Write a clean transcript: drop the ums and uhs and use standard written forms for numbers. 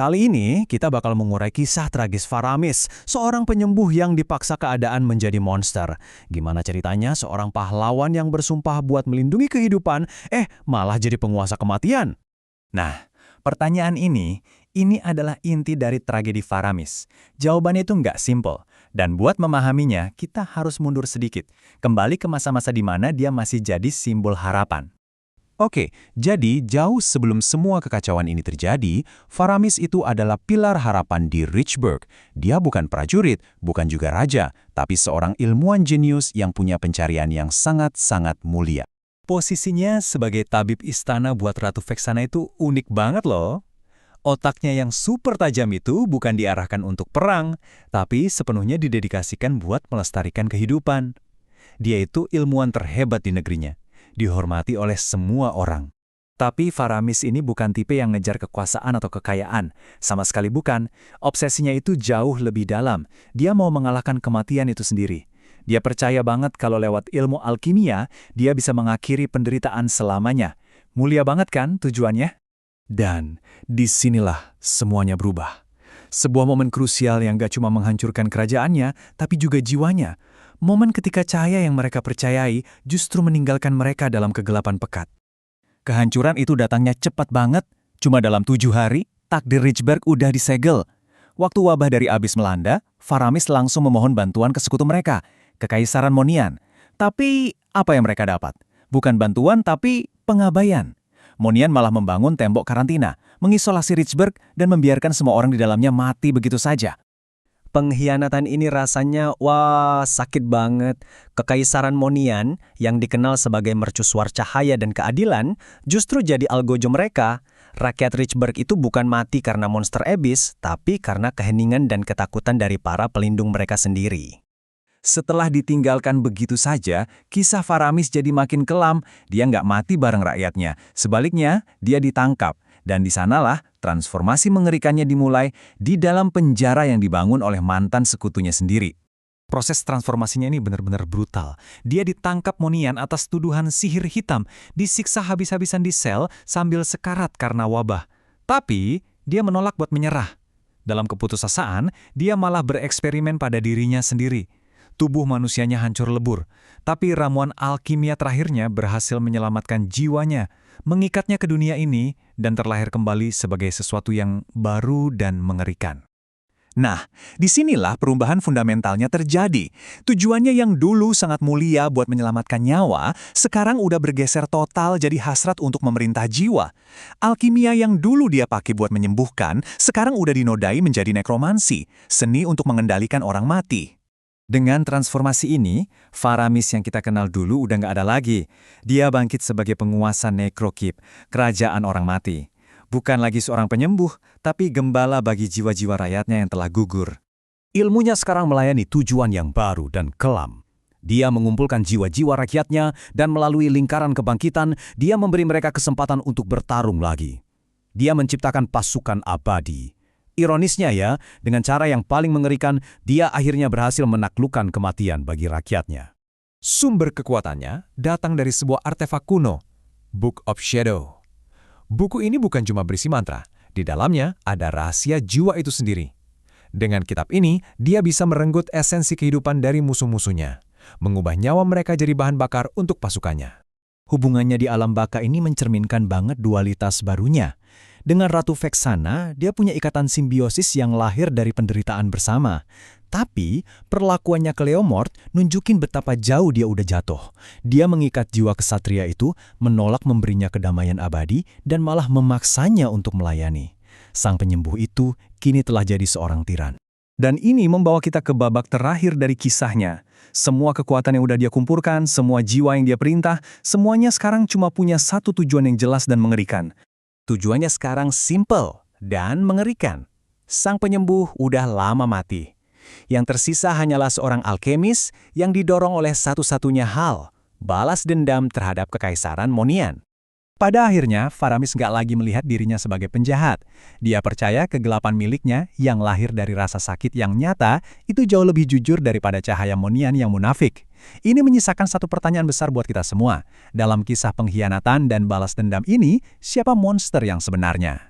Kali ini kita bakal mengurai kisah tragis Faramis, seorang penyembuh yang dipaksa keadaan menjadi monster. Gimana ceritanya seorang pahlawan yang bersumpah buat melindungi kehidupan, malah jadi penguasa kematian? Nah, pertanyaan ini adalah inti dari tragedi Faramis. Jawabannya itu nggak simple. Dan buat memahaminya, kita harus mundur sedikit. Kembali ke masa-masa di mana dia masih jadi simbol harapan. Oke, jadi jauh sebelum semua kekacauan ini terjadi, Faramis itu adalah pilar harapan di Richburg. Dia bukan prajurit, bukan juga raja, tapi seorang ilmuwan jenius yang punya pencarian yang sangat-sangat mulia. Posisinya sebagai tabib istana buat Ratu Vexana itu unik banget loh. Otaknya yang super tajam itu bukan diarahkan untuk perang, tapi sepenuhnya didedikasikan buat melestarikan kehidupan. Dia itu ilmuwan terhebat di negerinya, dihormati oleh semua orang. Tapi Faramis ini bukan tipe yang ngejar kekuasaan atau kekayaan. Sama sekali bukan. Obsesinya itu jauh lebih dalam. Dia mau mengalahkan kematian itu sendiri. Dia percaya banget kalau lewat ilmu alkimia, dia bisa mengakhiri penderitaan selamanya. Mulia banget kan tujuannya? Dan disinilah semuanya berubah. Sebuah momen krusial yang gak cuma menghancurkan kerajaannya, tapi juga jiwanya. Momen ketika cahaya yang mereka percayai justru meninggalkan mereka dalam kegelapan pekat. Kehancuran itu datangnya cepat banget. Cuma dalam 7 hari, takdir Richburg udah disegel. Waktu wabah dari Abyss melanda, Faramis langsung memohon bantuan ke sekutu mereka, Kekaisaran Monian. Tapi apa yang mereka dapat? Bukan bantuan, tapi pengabaian. Monian malah membangun tembok karantina, mengisolasi Richburg, dan membiarkan semua orang di dalamnya mati begitu saja. Pengkhianatan ini rasanya, sakit banget. Kekaisaran Monian, yang dikenal sebagai mercusuar cahaya dan keadilan, justru jadi algojo mereka. Rakyat Richburg itu bukan mati karena monster Abyss, tapi karena keheningan dan ketakutan dari para pelindung mereka sendiri. Setelah ditinggalkan begitu saja, kisah Faramis jadi makin kelam. Dia nggak mati bareng rakyatnya. Sebaliknya, dia ditangkap. Dan di sanalah transformasi mengerikannya dimulai di dalam penjara yang dibangun oleh mantan sekutunya sendiri. Proses transformasinya ini benar-benar brutal. Dia ditangkap Monian atas tuduhan sihir hitam, disiksa habis-habisan di sel sambil sekarat karena wabah. Tapi, dia menolak buat menyerah. Dalam keputusasaan, dia malah bereksperimen pada dirinya sendiri. Tubuh manusianya hancur lebur, tapi ramuan alkimia terakhirnya berhasil menyelamatkan jiwanya, mengikatnya ke dunia ini, dan terlahir kembali sebagai sesuatu yang baru dan mengerikan. Nah, disinilah perubahan fundamentalnya terjadi. Tujuannya yang dulu sangat mulia buat menyelamatkan nyawa, sekarang udah bergeser total jadi hasrat untuk memerintah jiwa. Alkimia yang dulu dia pakai buat menyembuhkan, sekarang udah dinodai menjadi nekromansi, seni untuk mengendalikan orang mati. Dengan transformasi ini, Faramis yang kita kenal dulu udah nggak ada lagi. Dia bangkit sebagai penguasa Necrokip, kerajaan orang mati. Bukan lagi seorang penyembuh, tapi gembala bagi jiwa-jiwa rakyatnya yang telah gugur. Ilmunya sekarang melayani tujuan yang baru dan kelam. Dia mengumpulkan jiwa-jiwa rakyatnya dan melalui lingkaran kebangkitan, dia memberi mereka kesempatan untuk bertarung lagi. Dia menciptakan pasukan abadi. Ironisnya ya, dengan cara yang paling mengerikan, dia akhirnya berhasil menaklukkan kematian bagi rakyatnya. Sumber kekuatannya datang dari sebuah artefak kuno, Book of Shadow. Buku ini bukan cuma berisi mantra, di dalamnya ada rahasia jiwa itu sendiri. Dengan kitab ini, dia bisa merenggut esensi kehidupan dari musuh-musuhnya, mengubah nyawa mereka jadi bahan bakar untuk pasukannya. Hubungannya di alam baka ini mencerminkan banget dualitas barunya. Dengan Ratu Vexana, dia punya ikatan simbiosis yang lahir dari penderitaan bersama. Tapi, perlakuannya ke Leomord nunjukin betapa jauh dia udah jatuh. Dia mengikat jiwa kesatria itu, menolak memberinya kedamaian abadi, dan malah memaksanya untuk melayani. Sang penyembuh itu kini telah jadi seorang tiran. Dan ini membawa kita ke babak terakhir dari kisahnya. Semua kekuatan yang udah dia kumpulkan, semua jiwa yang dia perintah, semuanya sekarang cuma punya satu tujuan yang jelas dan mengerikan. Tujuannya sekarang simple dan mengerikan. Sang penyembuh udah lama mati. Yang tersisa hanyalah seorang alkemis yang didorong oleh satu-satunya hal, balas dendam terhadap Kekaisaran Monian. Pada akhirnya, Faramis nggak lagi melihat dirinya sebagai penjahat. Dia percaya kegelapan miliknya yang lahir dari rasa sakit yang nyata itu jauh lebih jujur daripada cahaya Monian yang munafik. Ini menyisakan satu pertanyaan besar buat kita semua. Dalam kisah pengkhianatan dan balas dendam ini, siapa monster yang sebenarnya?